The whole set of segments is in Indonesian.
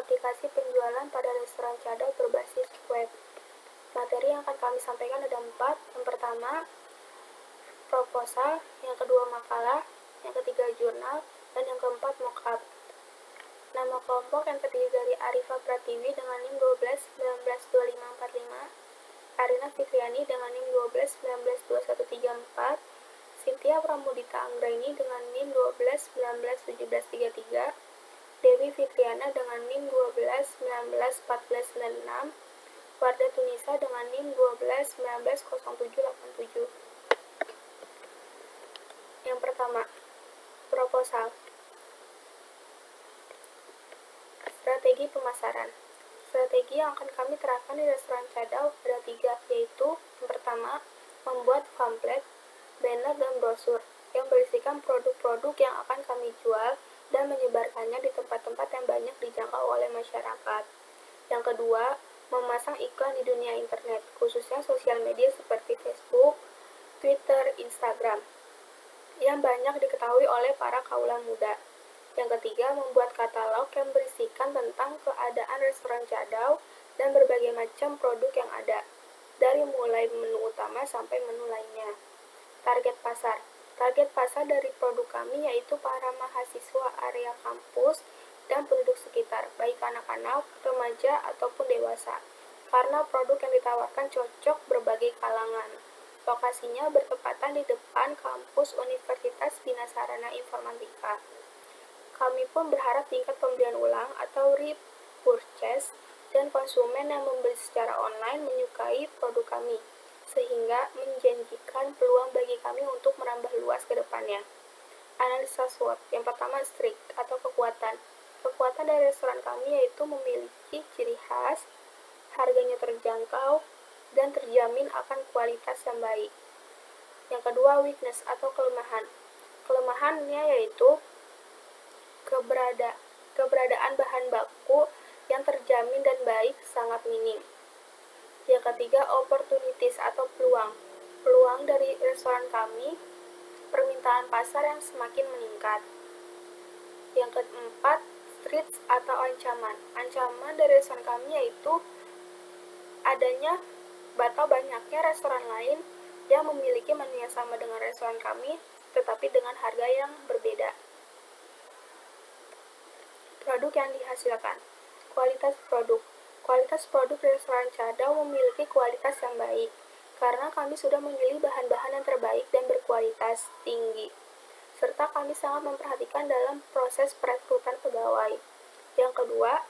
aplikasi penjualan pada restoran cadel berbasis web. Materi yang akan kami sampaikan ada 4. Yang pertama, proposal, yang kedua makalah, yang ketiga jurnal, dan yang keempat mockup. Nama kelompok yang terdiri dari Arifa Pratiwi dengan NIM 12192545, Arina Fitriani dengan NIM 12192134, Cynthia Pramudita Anggraini dengan NIM 12191733, Dewi Fitriana dengan NIM 12191496, Wardah Tunisa dengan NIM 12190787. Yang pertama, proposal. Strategi pemasaran. Strategi yang akan kami terapkan di restoran cadel ada 3, yaitu yang pertama, membuat pamflet, banner, dan brosur yang berisikan produk-produk yang akan kami jual dan menyebarkannya di tempat-tempat yang banyak dijangkau oleh masyarakat. Yang kedua, memasang iklan di dunia internet, khususnya sosial media seperti Facebook, Twitter, Instagram, yang banyak diketahui oleh para kaula muda. Yang ketiga, membuat katalog yang berisikan tentang keadaan restoran cadel dan berbagai macam produk yang ada, dari mulai menu utama sampai menu lainnya. Target pasar. Target pasar dari produk kami yaitu para mahasiswa area kampus dan penduduk sekitar, baik anak-anak, remaja, ataupun dewasa, karena produk yang ditawarkan cocok berbagai kalangan. Lokasinya bertepatan di depan kampus Universitas Bina Sarana Informatika. Kami pun berharap tingkat pembelian ulang atau repurchase dan konsumen yang membeli secara online menyukai produk kami, sehingga menjanjikan peluang bagi kami untuk merambah luas ke depannya. Analisa SWOT. Yang pertama, strength atau kekuatan. Kekuatan dari restoran kami yaitu memiliki ciri khas, harganya terjangkau, dan terjamin akan kualitas yang baik. Yang kedua, weakness atau kelemahan. Kelemahannya yaitu keberadaan bahan baku yang terjamin dan baik sangat minim. Yang ketiga, opportunities atau peluang. Peluang dari restoran kami, permintaan pasar yang semakin meningkat. Yang keempat, threats atau ancaman. Ancaman dari restoran kami yaitu adanya atau banyaknya restoran lain yang memiliki menu yang sama dengan restoran kami, tetapi dengan harga yang berbeda. Produk yang dihasilkan. Kualitas produk. Kualitas produk restoran cadel memiliki kualitas yang baik, karena kami sudah memilih bahan-bahan yang terbaik dan berkualitas tinggi, serta kami sangat memperhatikan dalam proses perekrutan pegawai. Yang kedua,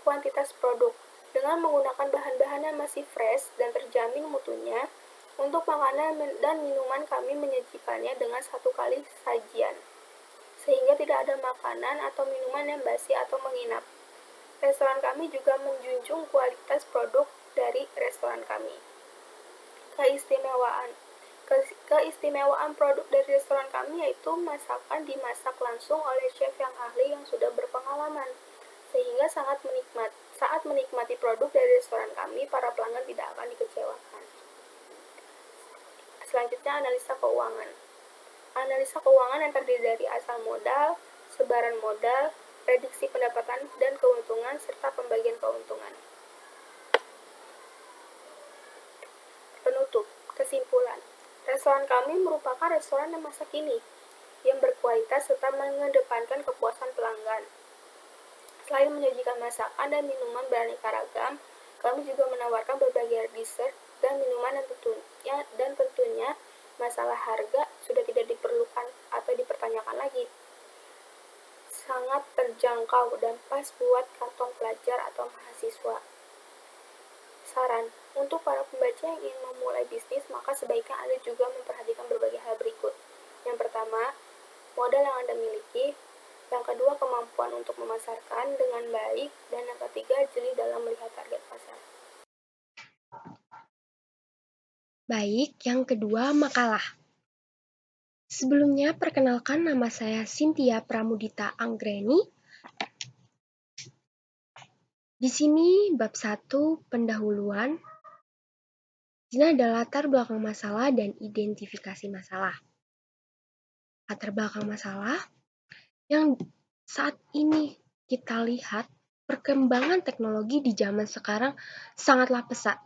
kuantitas produk. Dengan menggunakan bahan-bahan yang masih fresh dan terjamin mutunya, untuk makanan dan minuman kami menyajikannya dengan 1 kali sajian, sehingga tidak ada makanan atau minuman yang basi atau menginap. Restoran kami juga menjunjung kualitas produk dari restoran kami. Keistimewaan produk dari restoran kami yaitu masakan dimasak langsung oleh chef yang ahli yang sudah berpengalaman, sehingga saat menikmati produk dari restoran kami, para pelanggan tidak akan dikecewakan. Selanjutnya, analisa keuangan. Analisa keuangan yang terdiri dari asal modal, sebaran modal, prediksi pendapatan dan keuntungan, serta pembagian keuntungan. Penutup. Kesimpulan. Restoran kami merupakan restoran yang masa kini, yang berkualitas serta mengedepankan kepuasan pelanggan. Selain menyajikan masakan dan minuman beraneka ragam, kami juga menawarkan berbagai dessert dan minuman dan tentunya masalah harga sudah tidak diperlukan atau dipertanyakan lagi. Sangat terjangkau dan pas buat kantong pelajar atau mahasiswa. Saran, untuk para pembaca yang ingin memulai bisnis, maka sebaiknya Anda juga memperhatikan berbagai hal berikut. Yang pertama, modal yang Anda miliki. Yang kedua, kemampuan untuk memasarkan dengan baik. Dan yang ketiga, jeli dalam melihat target pasar. Baik, yang kedua, makalah. Sebelumnya, perkenalkan nama saya Cynthia Pramudita Anggraini. Di sini, bab 1, pendahuluan. Di sini ada latar belakang masalah dan identifikasi masalah. Latar belakang masalah yang saat ini kita lihat Perkembangan teknologi di zaman sekarang sangatlah pesat,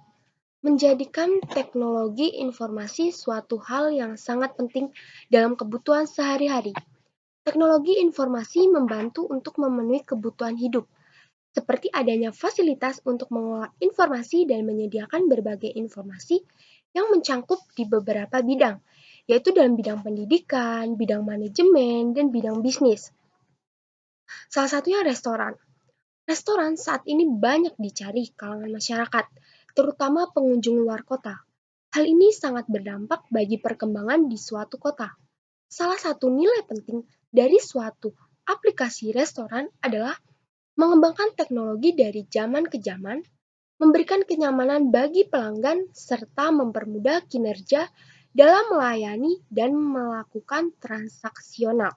menjadikan teknologi informasi suatu hal yang sangat penting dalam kebutuhan sehari-hari. Teknologi informasi membantu untuk memenuhi kebutuhan hidup, seperti adanya fasilitas untuk mengolah informasi dan menyediakan berbagai informasi yang mencangkup di beberapa bidang, yaitu dalam bidang pendidikan, bidang manajemen, dan bidang bisnis. Salah satunya restoran. Restoran saat ini banyak dicari kalangan masyarakat, terutama pengunjung luar kota. Hal ini sangat berdampak bagi perkembangan di suatu kota. Salah satu nilai penting dari suatu aplikasi restoran adalah mengembangkan teknologi dari zaman ke zaman, memberikan kenyamanan bagi pelanggan, serta mempermudah kinerja dalam melayani dan melakukan transaksional.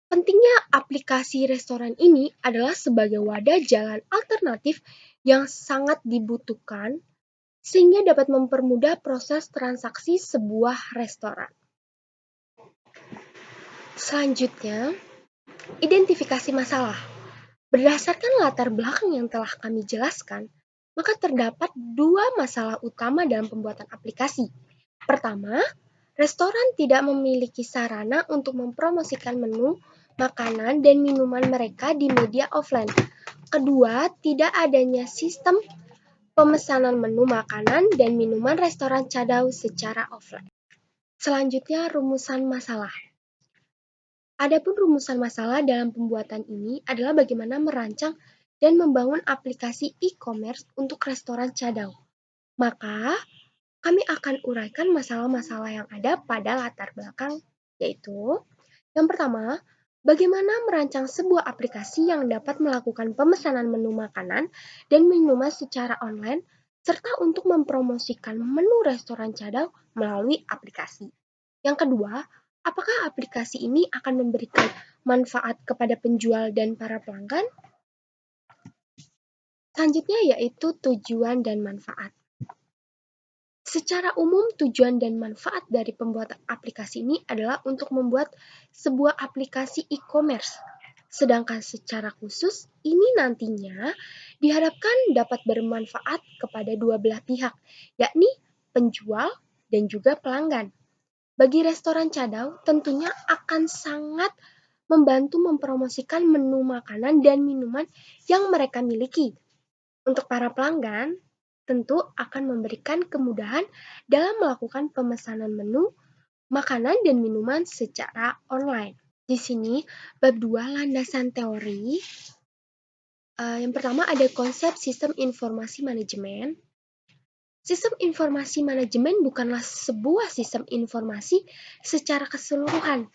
Pentingnya aplikasi restoran ini adalah sebagai wadah jalan alternatif yang sangat dibutuhkan sehingga dapat mempermudah proses transaksi sebuah restoran. Selanjutnya, identifikasi masalah. Berdasarkan latar belakang yang telah kami jelaskan, maka terdapat dua masalah utama dalam pembuatan aplikasi. Pertama, restoran tidak memiliki sarana untuk mempromosikan menu, makanan, dan minuman mereka di media offline. Kedua, tidak adanya sistem pemesanan menu makanan dan minuman restoran cadau secara offline. Selanjutnya, rumusan masalah. Adapun rumusan masalah dalam pembuatan ini adalah bagaimana merancang dan membangun aplikasi e-commerce untuk restoran cadau. Maka, kami akan uraikan masalah-masalah yang ada pada latar belakang, yaitu yang pertama, bagaimana merancang sebuah aplikasi yang dapat melakukan pemesanan menu makanan dan minuman secara online, serta untuk mempromosikan menu restoran cadau melalui aplikasi. Yang kedua, apakah aplikasi ini akan memberikan manfaat kepada penjual dan para pelanggan? Selanjutnya yaitu tujuan dan manfaat. Secara umum, tujuan dan manfaat dari pembuatan aplikasi ini adalah untuk membuat sebuah aplikasi e-commerce. Sedangkan secara khusus, ini nantinya diharapkan dapat bermanfaat kepada dua belah pihak, yakni penjual dan juga pelanggan. Bagi restoran cadau, tentunya akan sangat membantu mempromosikan menu makanan dan minuman yang mereka miliki. Untuk para pelanggan, tentu akan memberikan kemudahan dalam melakukan pemesanan menu, makanan, dan minuman secara online. Di sini, bab 2 landasan teori. Yang pertama ada konsep sistem informasi manajemen. Sistem informasi manajemen bukanlah sebuah sistem informasi secara keseluruhan.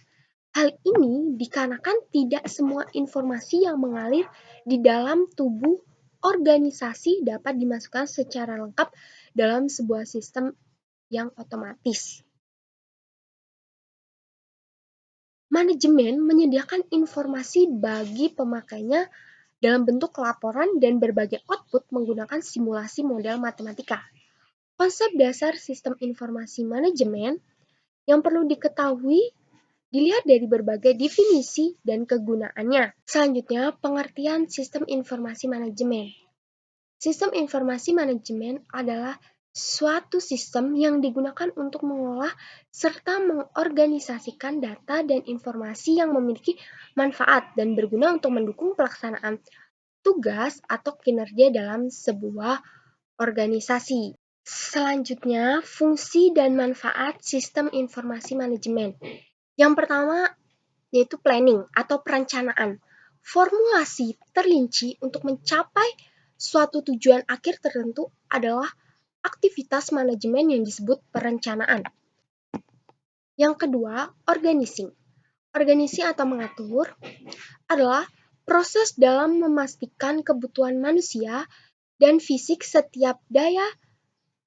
Hal ini dikarenakan tidak semua informasi yang mengalir di dalam tubuh organisasi dapat dimasukkan secara lengkap dalam sebuah sistem yang otomatis. Manajemen menyediakan informasi bagi pemakainya dalam bentuk laporan dan berbagai output menggunakan simulasi model matematika. Konsep dasar sistem informasi manajemen yang perlu diketahui dilihat dari berbagai definisi dan kegunaannya. Selanjutnya, pengertian sistem informasi manajemen. Sistem informasi manajemen adalah suatu sistem yang digunakan untuk mengolah serta mengorganisasikan data dan informasi yang memiliki manfaat dan berguna untuk mendukung pelaksanaan tugas atau kinerja dalam sebuah organisasi. Selanjutnya, fungsi dan manfaat sistem informasi manajemen. Yang pertama yaitu planning atau perencanaan. Formulasi terlinci untuk mencapai suatu tujuan akhir tertentu adalah aktivitas manajemen yang disebut perencanaan. Yang kedua, organizing. Organizing atau mengatur adalah proses dalam memastikan kebutuhan manusia dan fisik setiap daya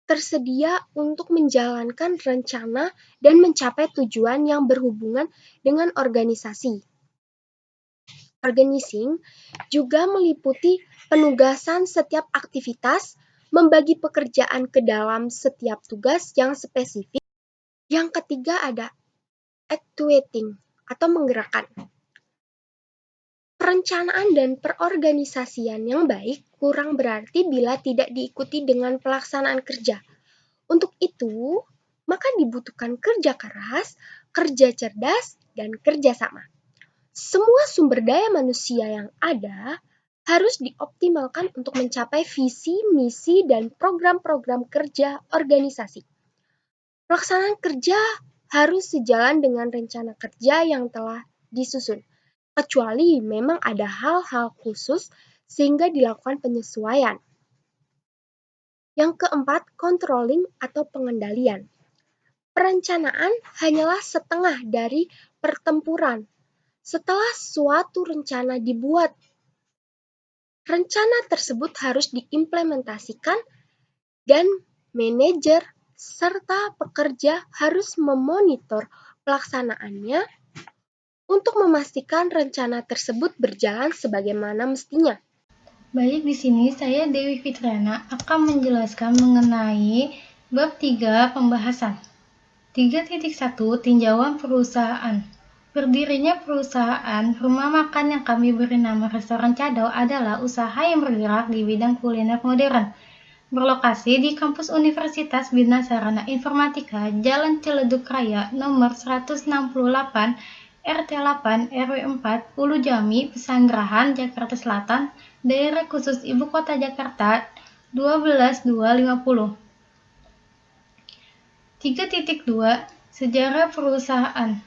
tersedia untuk menjalankan rencana dan mencapai tujuan yang berhubungan dengan organisasi. Organizing juga meliputi penugasan setiap aktivitas, membagi pekerjaan ke dalam setiap tugas yang spesifik. Yang ketiga ada actuating atau menggerakkan. Perencanaan dan perorganisasian yang baik kurang berarti bila tidak diikuti dengan pelaksanaan kerja. Untuk itu, maka dibutuhkan kerja keras, kerja cerdas, dan kerja sama. Semua sumber daya manusia yang ada harus dioptimalkan untuk mencapai visi, misi, dan program-program kerja organisasi. Pelaksanaan kerja harus sejalan dengan rencana kerja yang telah disusun, kecuali memang ada hal-hal khusus sehingga dilakukan penyesuaian. Yang keempat, controlling atau pengendalian. Perencanaan hanyalah setengah dari pertempuran. Setelah suatu rencana dibuat, rencana tersebut harus diimplementasikan dan manajer serta pekerja harus memonitor pelaksanaannya untuk memastikan rencana tersebut berjalan sebagaimana mestinya. Baik, di sini saya Dewi Fitriana akan menjelaskan mengenai bab 3 pembahasan. 3.1 Tinjauan perusahaan. Berdirinya perusahaan rumah makan yang kami beri nama Restoran Cadau adalah usaha yang bergerak di bidang kuliner modern. Berlokasi di kampus Universitas Bina Sarana Informatika, Jalan Ciledug Raya, nomor 168, RT 8 RW 4, Ulu Jami, Pesanggerahan, Jakarta Selatan, Daerah Khusus Ibu Kota Jakarta 12250. 3.2 Sejarah perusahaan.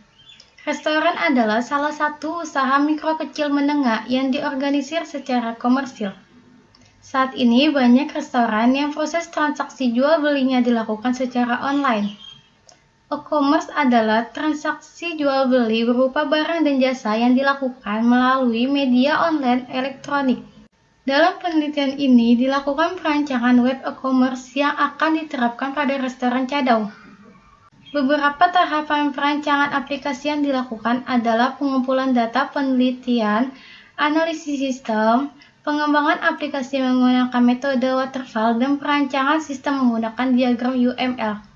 Restoran adalah salah satu usaha mikro kecil menengah yang diorganisir secara komersil. Saat ini banyak restoran yang proses transaksi jual belinya dilakukan secara online. E-commerce adalah transaksi jual beli berupa barang dan jasa yang dilakukan melalui media online elektronik. Dalam penelitian ini dilakukan perancangan web e-commerce yang akan diterapkan pada restoran Cadau. Beberapa tahapan perancangan aplikasi yang dilakukan adalah pengumpulan data penelitian, analisis sistem, pengembangan aplikasi menggunakan metode waterfall, dan perancangan sistem menggunakan diagram UML.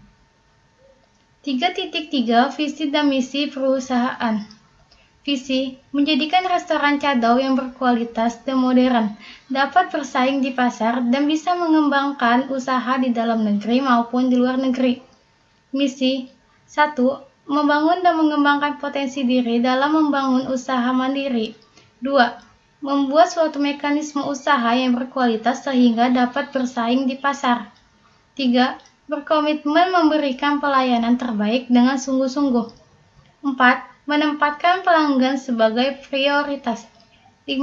3.3 Visi dan misi perusahaan. Visi, menjadikan restoran Cadau yang berkualitas dan modern, dapat bersaing di pasar dan bisa mengembangkan usaha di dalam negeri maupun di luar negeri. Misi, 1. Membangun dan mengembangkan potensi diri dalam membangun usaha mandiri. 2. Membuat suatu mekanisme usaha yang berkualitas sehingga dapat bersaing di pasar. 3. Berkomitmen memberikan pelayanan terbaik dengan sungguh-sungguh. 4. Menempatkan pelanggan sebagai prioritas. 5.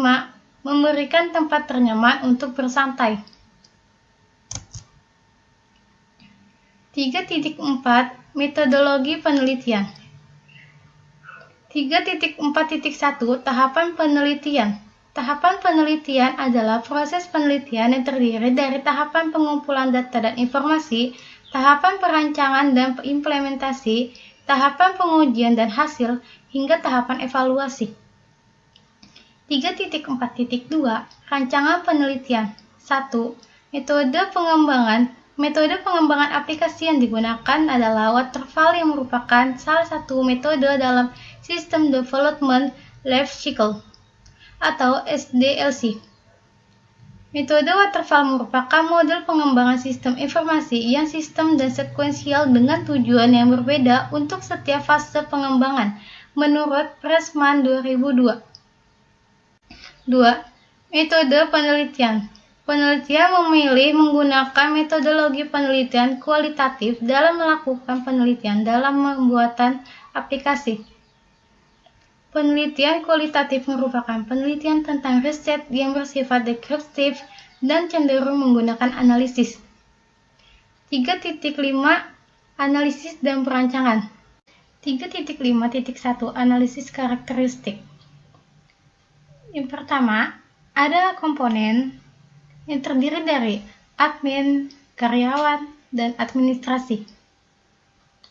Memberikan tempat ternyaman untuk bersantai. 3.4 Metodologi penelitian. 3.4.1 Tahapan penelitian. Tahapan penelitian adalah proses penelitian yang terdiri dari tahapan pengumpulan data dan informasi, tahapan perancangan dan implementasi, tahapan pengujian dan hasil, hingga tahapan evaluasi. 3.4.2 Rancangan penelitian. 1. Metode pengembangan aplikasi yang digunakan adalah waterfall yang merupakan salah satu metode dalam System Development Life Cycle atau SDLC. Metode waterfall merupakan model pengembangan sistem informasi yang sistem dan sekuensial dengan tujuan yang berbeda untuk setiap fase pengembangan menurut Pressman 2002. 2. Metode penelitian. Penelitian memilih menggunakan metodologi penelitian kualitatif dalam melakukan penelitian dalam pembuatan aplikasi. Penelitian kualitatif merupakan penelitian tentang riset yang bersifat deskriptif dan cenderung menggunakan analisis. 3.5 Analisis dan perancangan. 3.5.1 Analisis karakteristik. Yang pertama, ada komponen yang terdiri dari admin, karyawan, dan administrasi.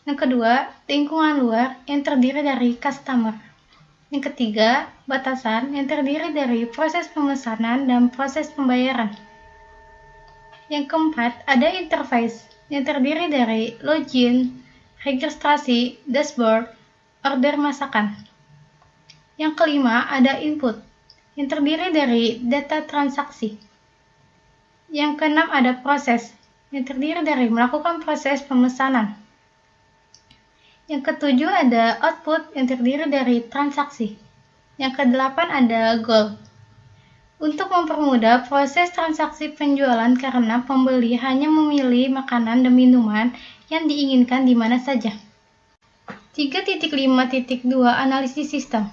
Yang kedua, lingkungan luar yang terdiri dari customer. Yang ketiga, batasan yang terdiri dari proses pemesanan dan proses pembayaran. Yang keempat, ada interface yang terdiri dari login, registrasi, dashboard, order masakan. Yang kelima, ada input yang terdiri dari data transaksi. Yang keenam ada proses, yang terdiri dari melakukan proses pemesanan. Yang ketujuh ada output, yang terdiri dari transaksi. Yang kedelapan ada goal, untuk mempermudah proses transaksi penjualan karena pembeli hanya memilih makanan dan minuman yang diinginkan di mana saja. 3.5.2 Analisis sistem.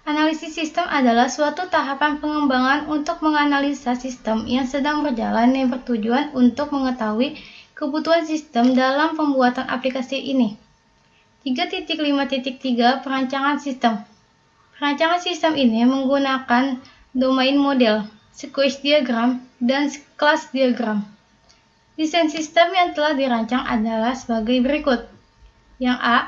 Analisis sistem adalah suatu tahapan pengembangan untuk menganalisa sistem yang sedang berjalan yang bertujuan untuk mengetahui kebutuhan sistem dalam pembuatan aplikasi ini. 3.5.3 Perancangan sistem. Perancangan sistem ini menggunakan domain model, sequence diagram, dan class diagram. Desain sistem yang telah dirancang adalah sebagai berikut. Yang A,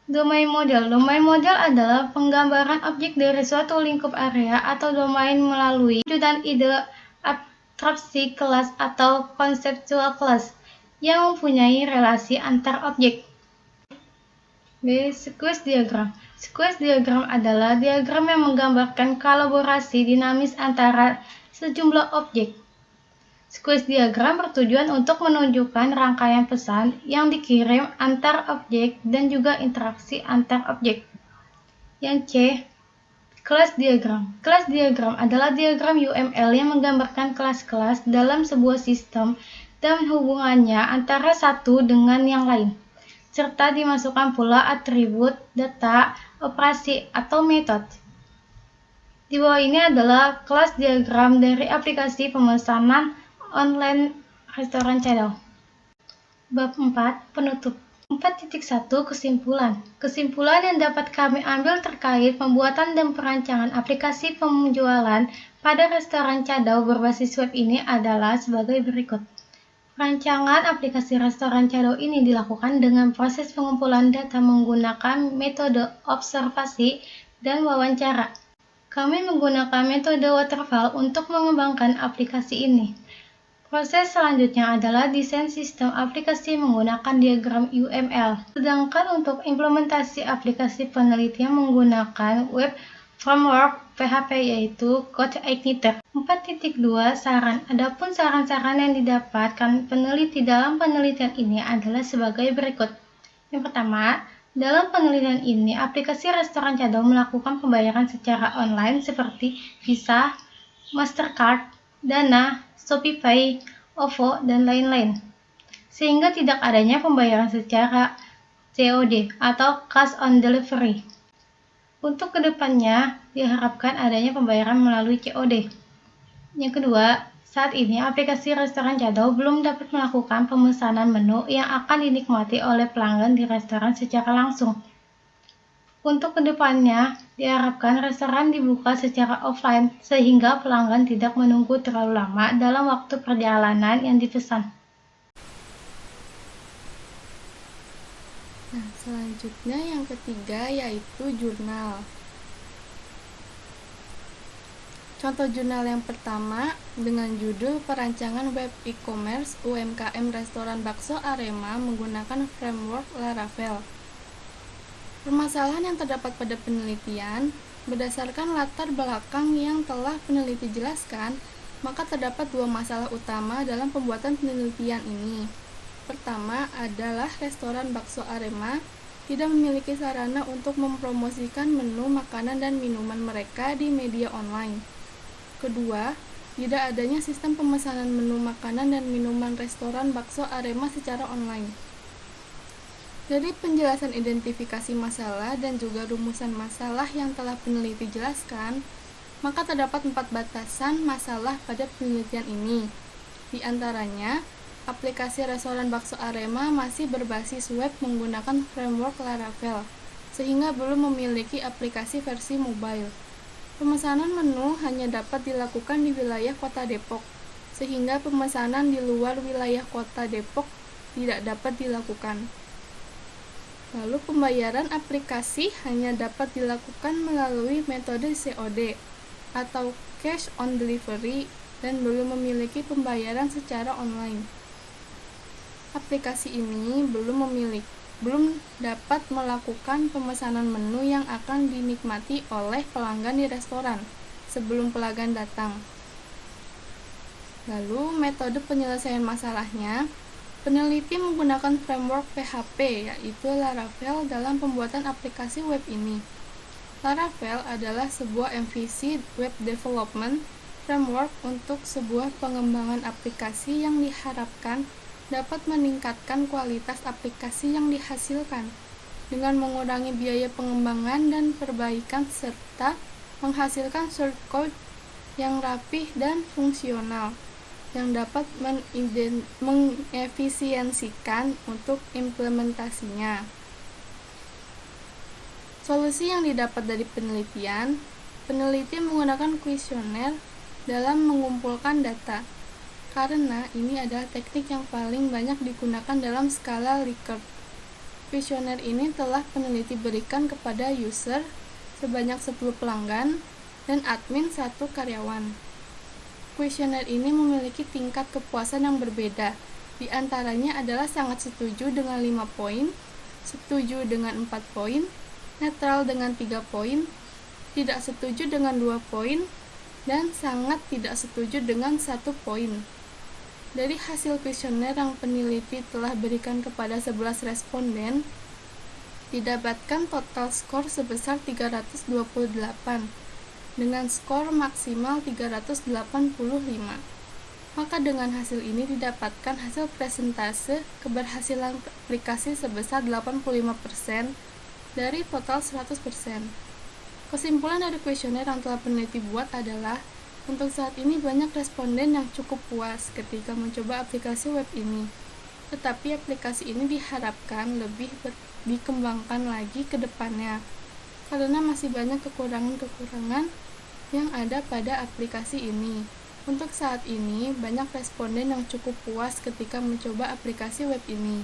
domain model. Domain model adalah penggambaran objek dari suatu lingkup area atau domain melalui wujudان ide abstraksi kelas atau konseptual kelas yang mempunyai relasi antar objek. B. Sequence diagram. Sequence diagram adalah diagram yang menggambarkan kolaborasi dinamis antara sejumlah objek. Sequence diagram bertujuan untuk menunjukkan rangkaian pesan yang dikirim antar objek dan juga interaksi antar objek. Yang C, kelas diagram. Kelas diagram adalah diagram UML yang menggambarkan kelas-kelas dalam sebuah sistem dan hubungannya antara satu dengan yang lain, serta dimasukkan pula atribut, data, operasi, atau metode. Di bawah ini adalah kelas diagram dari aplikasi pemesanan online restoran Cadao. Bab 4. Penutup. 4.1 Kesimpulan. Kesimpulan yang dapat kami ambil terkait pembuatan dan perancangan aplikasi penjualan pada restoran Cadao berbasis web ini adalah sebagai berikut. Perancangan aplikasi restoran Cadao ini dilakukan dengan proses pengumpulan data menggunakan metode observasi dan wawancara. Kami menggunakan metode waterfall untuk mengembangkan aplikasi ini. Proses selanjutnya adalah desain sistem aplikasi menggunakan diagram UML. Sedangkan untuk implementasi aplikasi penelitian menggunakan web framework PHP yaitu CodeIgniter. 4.2 Saran. Adapun saran-saran yang didapatkan peneliti dalam penelitian ini adalah sebagai berikut. Yang pertama, dalam penelitian ini aplikasi restoran Cadao melakukan pembayaran secara online seperti Visa, Mastercard, Dana, Shopify, OVO, dan lain-lain, sehingga tidak adanya pembayaran secara COD atau Cash on Delivery. Untuk kedepannya, diharapkan adanya pembayaran melalui COD. Yang kedua, saat ini aplikasi restoran Cadao belum dapat melakukan pemesanan menu yang akan dinikmati oleh pelanggan di restoran secara langsung. Untuk kedepannya, diharapkan restoran dibuka secara offline sehingga pelanggan tidak menunggu terlalu lama dalam waktu perjalanan yang dipesan. Nah, selanjutnya yang ketiga yaitu jurnal. Contoh jurnal yang pertama dengan judul Perancangan Web E-commerce UMKM Restoran Bakso Arema menggunakan framework Laravel. Permasalahan yang terdapat pada penelitian, berdasarkan latar belakang yang telah peneliti jelaskan, maka terdapat dua masalah utama dalam pembuatan penelitian ini. Pertama adalah restoran Bakso Arema tidak memiliki sarana untuk mempromosikan menu makanan dan minuman mereka di media online. Kedua, tidak adanya sistem pemesanan menu makanan dan minuman restoran Bakso Arema secara online. Dari penjelasan identifikasi masalah dan juga rumusan masalah yang telah peneliti jelaskan, maka terdapat 4 batasan masalah pada penelitian ini. Di antaranya, aplikasi restoran Bakso Arema masih berbasis web menggunakan framework Laravel, sehingga belum memiliki aplikasi versi mobile. Pemesanan menu hanya dapat dilakukan di wilayah Kota Depok, sehingga pemesanan di luar wilayah Kota Depok tidak dapat dilakukan. Lalu pembayaran aplikasi hanya dapat dilakukan melalui metode COD atau Cash on Delivery dan belum memiliki pembayaran secara online. Aplikasi ini belum memiliki belum dapat melakukan pemesanan menu yang akan dinikmati oleh pelanggan di restoran sebelum pelanggan datang. Lalu, metode penyelesaian masalahnya, peneliti menggunakan framework PHP, yaitu Laravel dalam pembuatan aplikasi web ini. Laravel adalah sebuah MVC web development framework untuk sebuah pengembangan aplikasi yang diharapkan dapat meningkatkan kualitas aplikasi yang dihasilkan dengan mengurangi biaya pengembangan dan perbaikan serta menghasilkan source code yang rapih dan fungsional yang dapat mengefisiensikan untuk implementasinya. Solusi yang didapat dari penelitian, peneliti menggunakan kuesioner dalam mengumpulkan data, karena ini adalah teknik yang paling banyak digunakan dalam skala Likert. Kuesioner ini telah peneliti berikan kepada user sebanyak 10 pelanggan dan admin 1 karyawan. Kuesioner ini memiliki tingkat kepuasan yang berbeda, di antaranya adalah sangat setuju dengan 5 poin, setuju dengan 4 poin, netral dengan 3 poin, tidak setuju dengan 2 poin, dan sangat tidak setuju dengan 1 poin. Dari hasil kuesioner yang peneliti telah berikan kepada 11 responden, didapatkan total skor sebesar 328, dengan skor maksimal 385. Maka dengan hasil ini didapatkan hasil presentase keberhasilan aplikasi sebesar 85% dari total 100%. Kesimpulan dari kuesioner yang telah peneliti buat adalah, untuk saat ini banyak responden yang cukup puas ketika mencoba aplikasi web ini. Tetapi aplikasi ini diharapkan lebih dikembangkan lagi ke depannya, karena masih banyak kekurangan-kekurangan yang ada pada aplikasi ini. Untuk saat ini, banyak responden yang cukup puas ketika mencoba aplikasi web ini.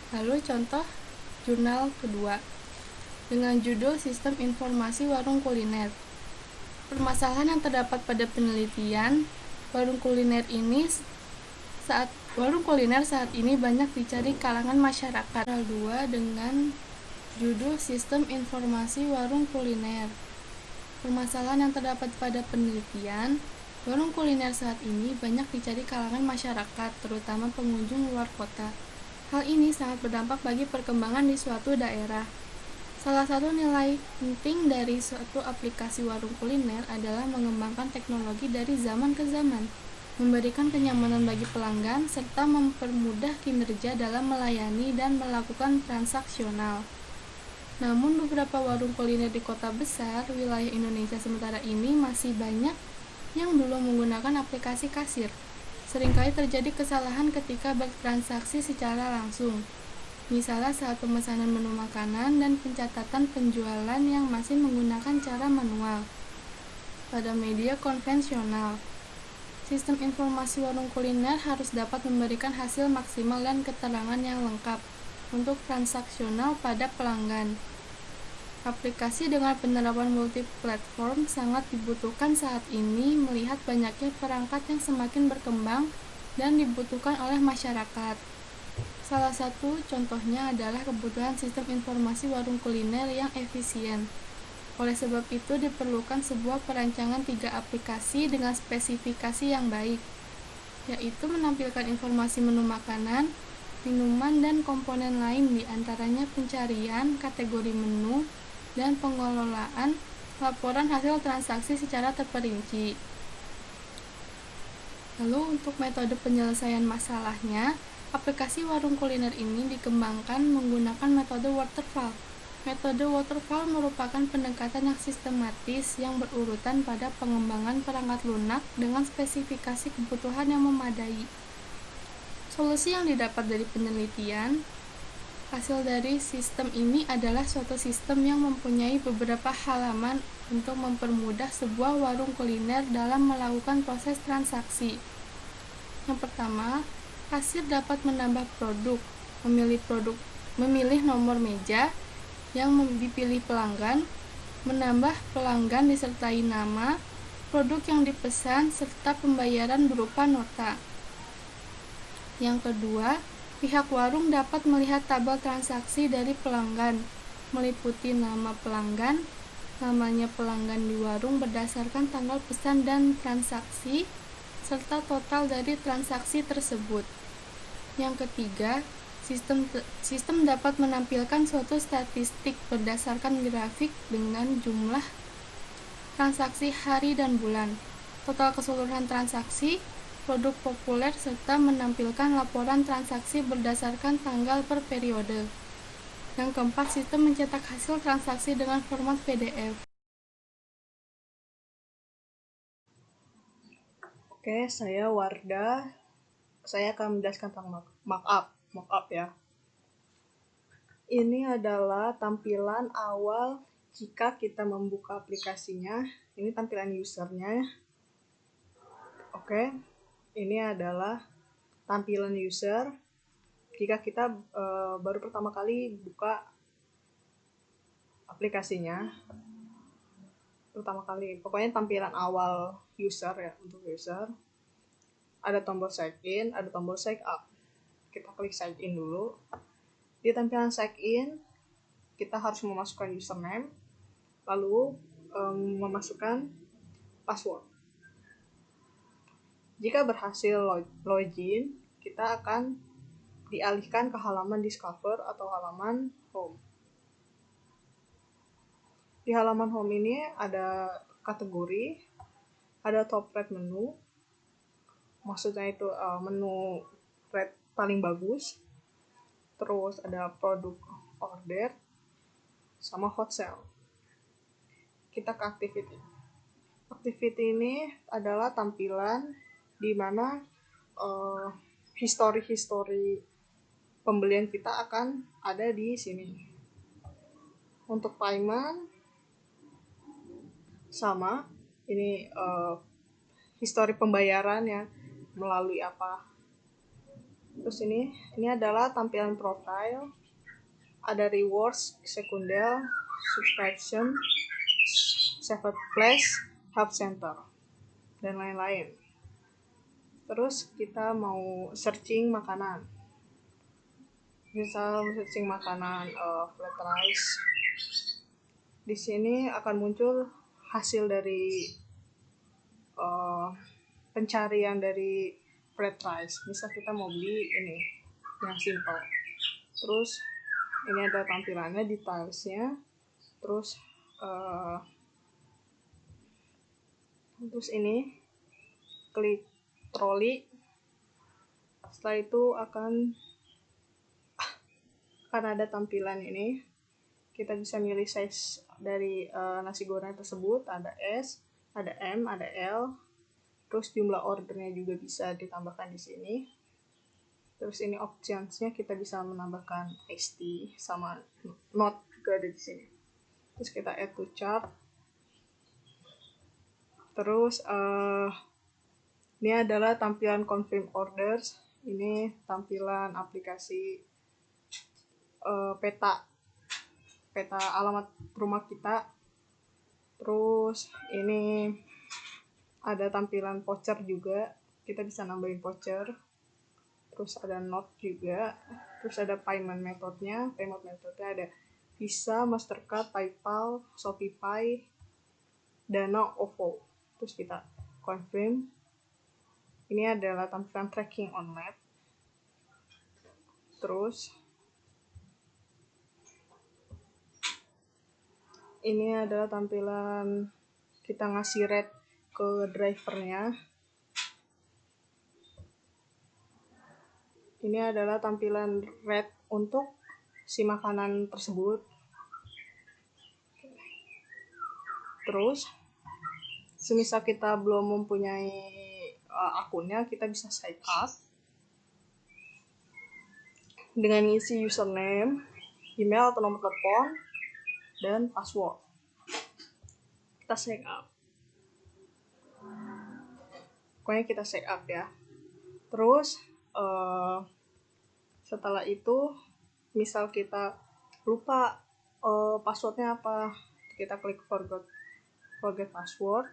Lalu contoh jurnal kedua dengan judul Sistem Informasi Warung Kuliner. Permasalahan yang terdapat pada penelitian warung kuliner saat ini banyak dicari kalangan masyarakat. Jurnal 2 dengan judul Sistem Informasi Warung Kuliner. Permasalahan yang terdapat pada penelitian warung kuliner saat ini banyak dicari kalangan masyarakat, terutama pengunjung luar kota. Hal ini sangat berdampak bagi perkembangan di suatu daerah. Salah satu nilai penting dari suatu aplikasi warung kuliner adalah mengembangkan teknologi dari zaman ke zaman, memberikan kenyamanan bagi pelanggan, serta mempermudah kinerja dalam melayani dan melakukan transaksional. Namun beberapa warung kuliner di kota besar wilayah Indonesia sementara ini masih banyak yang belum menggunakan aplikasi kasir. Seringkali terjadi kesalahan ketika bertransaksi secara langsung, misalnya saat pemesanan menu makanan dan pencatatan penjualan yang masih menggunakan cara manual. Pada media konvensional, sistem informasi warung kuliner harus dapat memberikan hasil maksimal dan keterangan yang lengkap untuk transaksional pada pelanggan. Aplikasi dengan penerapan multi-platform sangat dibutuhkan saat ini melihat banyaknya perangkat yang semakin berkembang dan dibutuhkan oleh masyarakat. Salah satu contohnya adalah kebutuhan sistem informasi warung kuliner yang efisien. Oleh sebab itu diperlukan sebuah perancangan 3 aplikasi dengan spesifikasi yang baik, yaitu menampilkan informasi menu makanan, minuman, dan komponen lain di antaranya pencarian, kategori menu, dan pengelolaan laporan hasil transaksi secara terperinci. Lalu untuk metode penyelesaian masalahnya, aplikasi warung kuliner ini dikembangkan menggunakan metode waterfall. Metode waterfall merupakan pendekatan yang sistematis yang berurutan pada pengembangan perangkat lunak dengan spesifikasi kebutuhan yang memadai. Solusi yang didapat dari penelitian, hasil dari sistem ini adalah suatu sistem yang mempunyai beberapa halaman untuk mempermudah sebuah warung kuliner dalam melakukan proses transaksi. Yang pertama, kasir dapat menambah produk, memilih nomor meja yang dipilih pelanggan, menambah pelanggan disertai nama, produk yang dipesan, serta pembayaran berupa nota. Yang kedua, Pihak warung dapat melihat tabel transaksi dari pelanggan, meliputi nama pelanggan, namanya pelanggan di warung berdasarkan tanggal pesan dan transaksi, serta total dari transaksi tersebut. Yang ketiga, sistem dapat menampilkan suatu statistik berdasarkan grafik dengan jumlah transaksi hari dan bulan, total keseluruhan transaksi, produk populer, serta menampilkan laporan transaksi berdasarkan tanggal per periode. Yang keempat, sistem mencetak hasil transaksi dengan format PDF. Oke, saya Wardah. Saya akan menjelaskan tentang mockup ya. Ini adalah tampilan awal jika kita membuka aplikasinya. Ini tampilan usernya. Oke, ini adalah tampilan user jika kita baru pertama kali buka aplikasinya. Pokoknya tampilan awal user ya, untuk user. Ada tombol sign in, ada tombol sign up. Kita klik sign in dulu. Di tampilan sign in, kita harus memasukkan username, lalu memasukkan password. Jika berhasil login, kita akan dialihkan ke halaman Discover atau halaman Home. Di halaman Home ini ada kategori, ada top rate menu, maksudnya itu menu rate paling bagus, terus ada produk order, sama hot sale. Kita ke activity. Activity ini adalah tampilan di mana history pembelian kita akan ada di sini. Untuk payment sama, ini history pembayarannya melalui apa. Terus ini adalah tampilan profile, ada rewards, sekunder, subscription, saved place, help center, dan lain-lain. Terus kita mau searching makanan. Misal searching makanan flat rice. Di sini akan muncul hasil dari pencarian dari flat rice. Misal kita mau beli ini yang simple. Terus ini ada tampilannya, detailsnya. Terus ini klik troli. Setelah itu akan ada tampilan ini. Kita bisa milih size dari nasi goreng tersebut. Ada S, ada M, ada L. Terus jumlah ordernya juga bisa ditambahkan di sini. Terus ini optionsnya, kita bisa menambahkan iced tea sama not juga ada di sini. Terus kita add to chart. Terus ini adalah tampilan confirm orders. Ini tampilan aplikasi peta alamat rumah kita. Terus ini ada tampilan voucher juga, kita bisa nambahin voucher. Terus ada note juga. Terus ada payment methodnya ada Visa, Mastercard, PayPal, Shopify, Dana, OVO. Terus kita confirm. Ini adalah tampilan tracking on map. Terus ini adalah tampilan kita ngasih rate ke drivernya. Ini adalah tampilan rate untuk si makanan tersebut. Terus semisal kita belum mempunyai akunnya, kita bisa sign up dengan isi username, email atau nomor telepon, dan password. Kita sign up. Pokoknya kita sign up ya. Terus setelah itu, misal kita lupa passwordnya apa, kita klik forget password,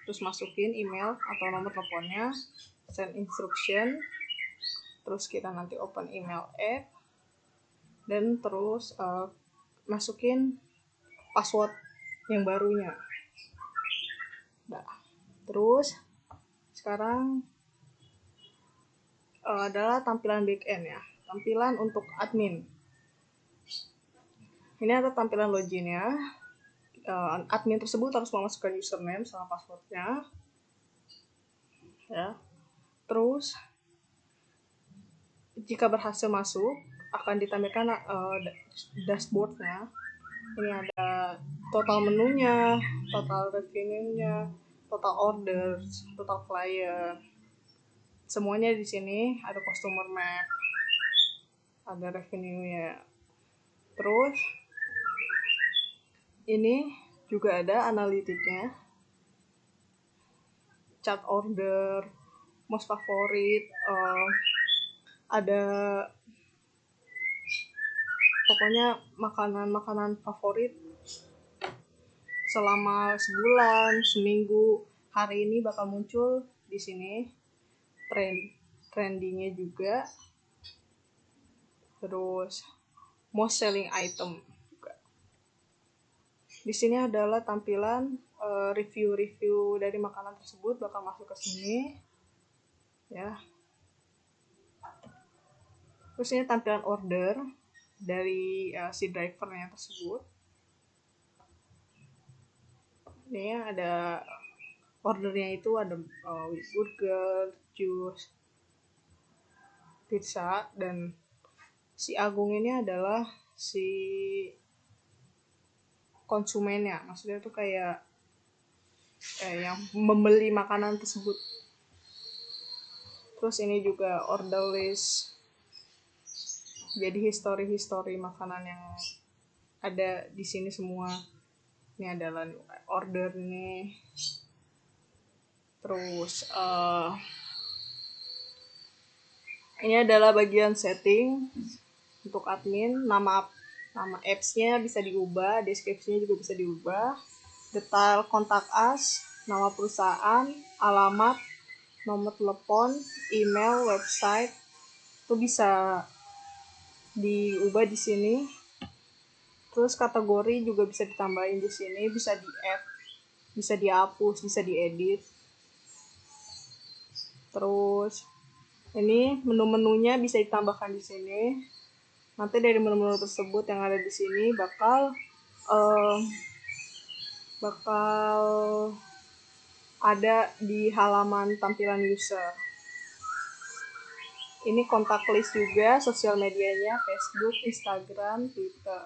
terus masukin email atau nomor teleponnya, send instruction, Terus kita nanti open email app dan terus masukin password yang barunya. Nah, terus sekarang adalah tampilan backend ya, tampilan untuk admin. Ini ada tampilan loginnya. Admin tersebut harus memasukkan username sama passwordnya. Ya. Terus jika berhasil masuk, akan ditampilkan dashboardnya. Ini ada total menunya, total revenue-nya, total orders, total client. Semuanya di sini ada customer map, ada revenue-nya. Terus ini juga ada analitiknya, chat order, most favorit, ada pokoknya makanan favorit selama sebulan, seminggu, hari ini bakal muncul di sini. Trendingnya juga, terus most selling item juga. Di sini adalah tampilan review dari makanan tersebut bakal masuk ke sini, ya. Terus ini tampilan order dari si drivernya tersebut. Ini ada ordernya itu ada burger, jus, pizza, dan si Agung ini adalah si konsumennya, maksudnya tuh kayak yang membeli makanan tersebut. Terus ini juga order list, jadi history makanan yang ada di sini semua. Ini adalah order nih. Terus ini adalah bagian setting untuk admin. Nama apps-nya bisa diubah, deskripsinya juga bisa diubah, detail kontak us, nama perusahaan, alamat, nomor telepon, email, website itu bisa diubah di sini. Terus kategori juga bisa ditambahin di sini, bisa di-add, bisa dihapus, bisa diedit. Terus ini menu-menunya bisa ditambahkan di sini. Nanti dari menu-menu tersebut yang ada di sini bakal ada di halaman tampilan user. Ini kontak list juga, sosial medianya, Facebook, Instagram, Twitter.